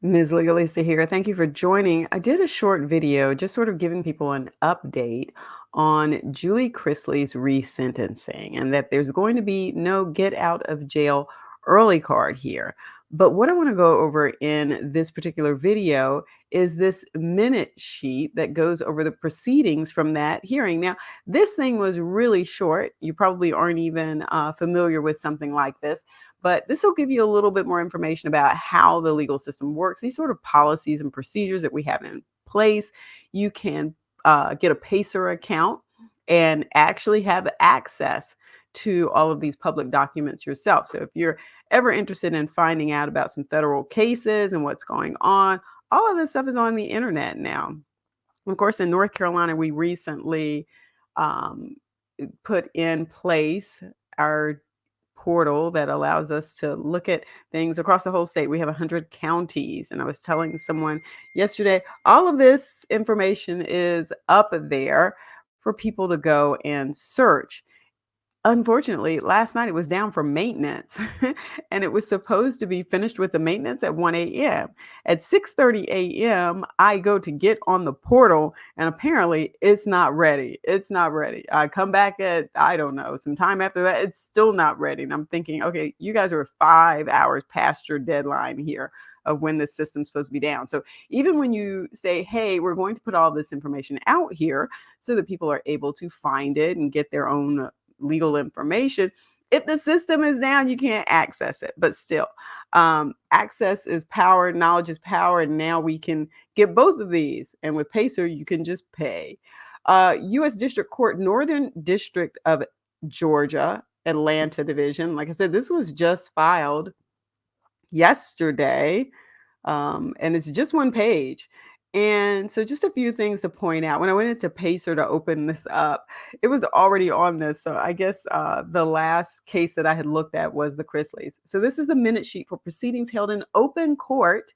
Ms. Legalista here. Thank you for joining. I did a short video just sort of giving people an update on Julie Chrisley's resentencing and that there's going to be no get out of jail early card here. But what I want to go over in this particular video is this minute sheet that goes over the proceedings from that hearing. Now, this thing was really short. You probably aren't even familiar with something like this. But this will give you a little bit more information about how the legal system works, these sort of policies and procedures that we have in place. You can get a PACER account and actually have access to all of these public documents yourself. So if you're ever interested in finding out about some federal cases and what's going on, all of this stuff is on the internet now. Of course, in North Carolina, we recently um, put in place our portal that allows us to look at things across the whole state. We have 100 counties. And I was telling someone yesterday, all of this information is up there for people to go and search. Unfortunately, last night it was down for maintenance and it was supposed to be finished with the maintenance at 1 a.m. At 6:30 a.m., I go to get on the portal and apparently it's not ready. It's not ready. I come back at, I don't know, some time after that, it's still not ready. And I'm thinking, okay, you guys are 5 hours past your deadline here of when this system's supposed to be down. So even when you say, hey, we're going to put all this information out here so that people are able to find it and get their own legal information, if the system is down, you can't access it. But still, access is power, knowledge is power, and now we can get both of these. And with PACER, you can just pay. U.S. District Court, Northern District of Georgia, Atlanta Division. Like I said, this was just filed yesterday, and it's just one page. And so just a few things to point out. When I went into PACER to open this up, it was already on this. So I guess the last case that I had looked at was the Chrisleys. So this is the minute sheet for proceedings held in open court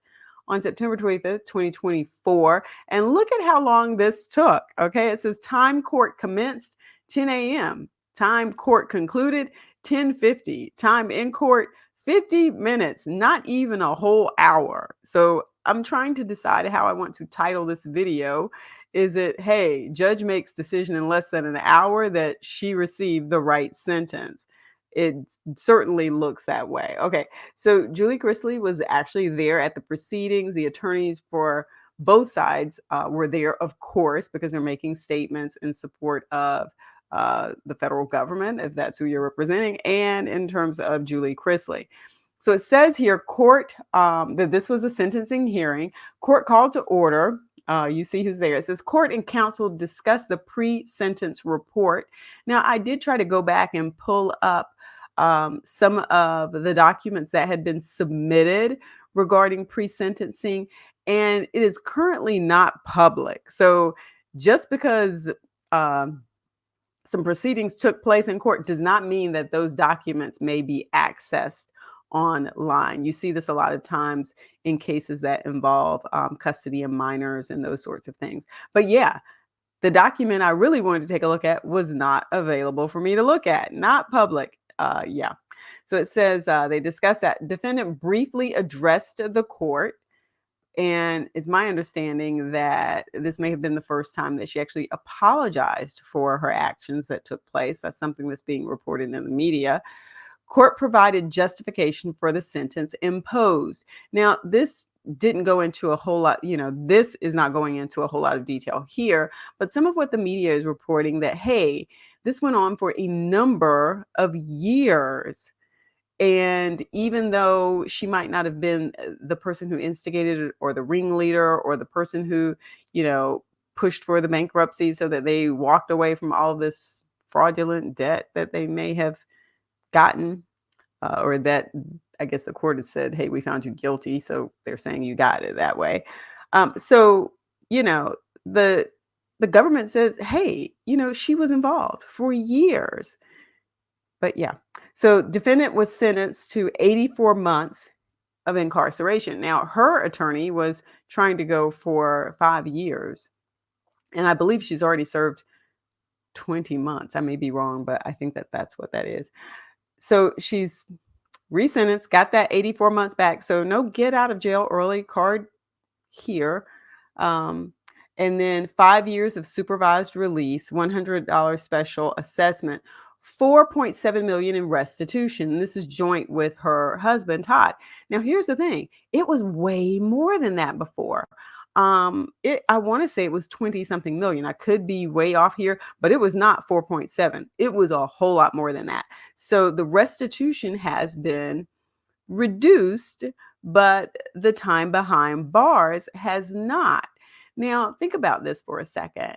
on September 25th, 2024. And look at how long this took. Okay, it says time court commenced 10 a.m. Time court concluded 10:50. Time in court 50 minutes, not even a whole hour. So I'm trying to decide how I want to title this video. Is it, hey, judge makes decision in less than an hour that she received the right sentence? It certainly looks that way. Okay, so Julie Chrisley was actually there at the proceedings. The attorneys for both sides were there, of course, because they're making statements in support of the federal government, if that's who you're representing, and in terms of Julie Chrisley. So it says here, court, that this was a sentencing hearing. Court called to order. You see who's there. It says court and counsel discussed the pre-sentence report. Now, I did try to go back and pull up some of the documents that had been submitted regarding pre-sentencing, and it is currently not public. So just because some proceedings took place in court does not mean that those documents may be accessed online. You see this a lot of times in cases that involve custody of minors and those sorts of things. But yeah, the document I really wanted to take a look at was not available for me to look at, not public. Yeah. So it says they discussed that defendant briefly addressed the court. And it's my understanding that this may have been the first time that she actually apologized for her actions that took place. That's something that's being reported in the media. Court provided justification for the sentence imposed. Now, this didn't go into a whole lot, this is not going into a whole lot of detail here, but some of what the media is reporting that, hey, this went on for a number of years. And even though she might not have been the person who instigated it or the ringleader or the person who, pushed for the bankruptcy so that they walked away from all of this fraudulent debt that they may have gotten, or that I guess the court has said, hey, we found you guilty. So they're saying you got it that way. So, the government says, hey, she was involved for years. But yeah, so defendant was sentenced to 84 months of incarceration. Now, her attorney was trying to go for 5 years, and I believe she's already served 20 months. I may be wrong, but I think that that's what that is. So she's Resentenced, got that 84 months back. So no get out of jail early card here. Um, and then 5 years of supervised release, $100 special assessment, 4.7 million in restitution. This is joint with her husband, Todd. Now, here's the thing. It was way more than that before. I want to say it was 20 something million. I could be way off here, but it was not 4.7. It was a whole lot more than that. So the restitution has been reduced, but the time behind bars has not. Now, think about this for a second.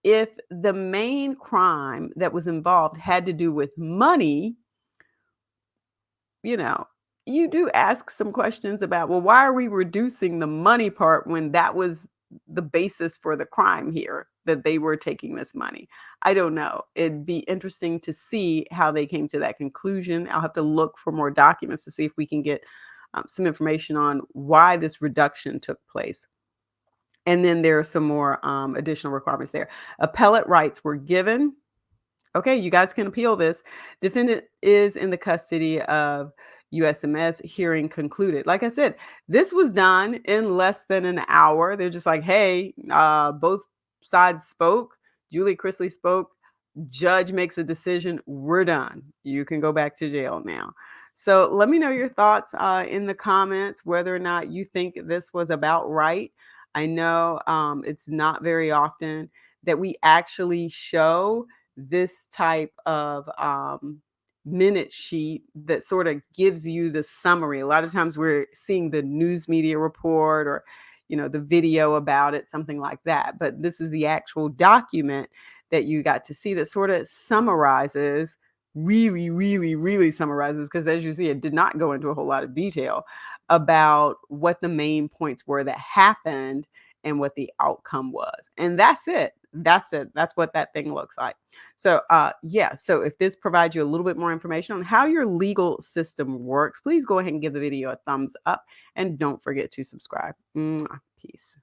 If the main crime that was involved had to do with money, you know, you do ask some questions about, well, why are we reducing the money part when that was the basis for the crime here, that they were taking this money? I don't know. It'd be interesting to see how they came to that conclusion. I'll have to look for more documents to see if we can get some information on why this reduction took place. And then there are some more additional requirements there. Appellate rights were given. Okay, you guys can appeal this. Defendant is in the custody of USMS. Hearing concluded. Like I said, this was done in less than an hour. They're just like, hey, both sides spoke. Julie Chrisley spoke. Judge makes a decision. We're done. You can go back to jail now. So let me know your thoughts in the comments, whether or not you think this was about right. I know it's not very often that we actually show this type of minute sheet that sort of gives you the summary. A lot of times we're seeing the news media report or, the video about it, something like that. But this is the actual document that you got to see that sort of summarizes, really, really, really summarizes, because as you see, it did not go into a whole lot of detail about what the main points were that happened and what the outcome was. And that's it. That's it. That's what that thing looks like. So, yeah. So if this provides you a little bit more information on how your legal system works, please go ahead and give the video a thumbs up and don't forget to subscribe. Peace.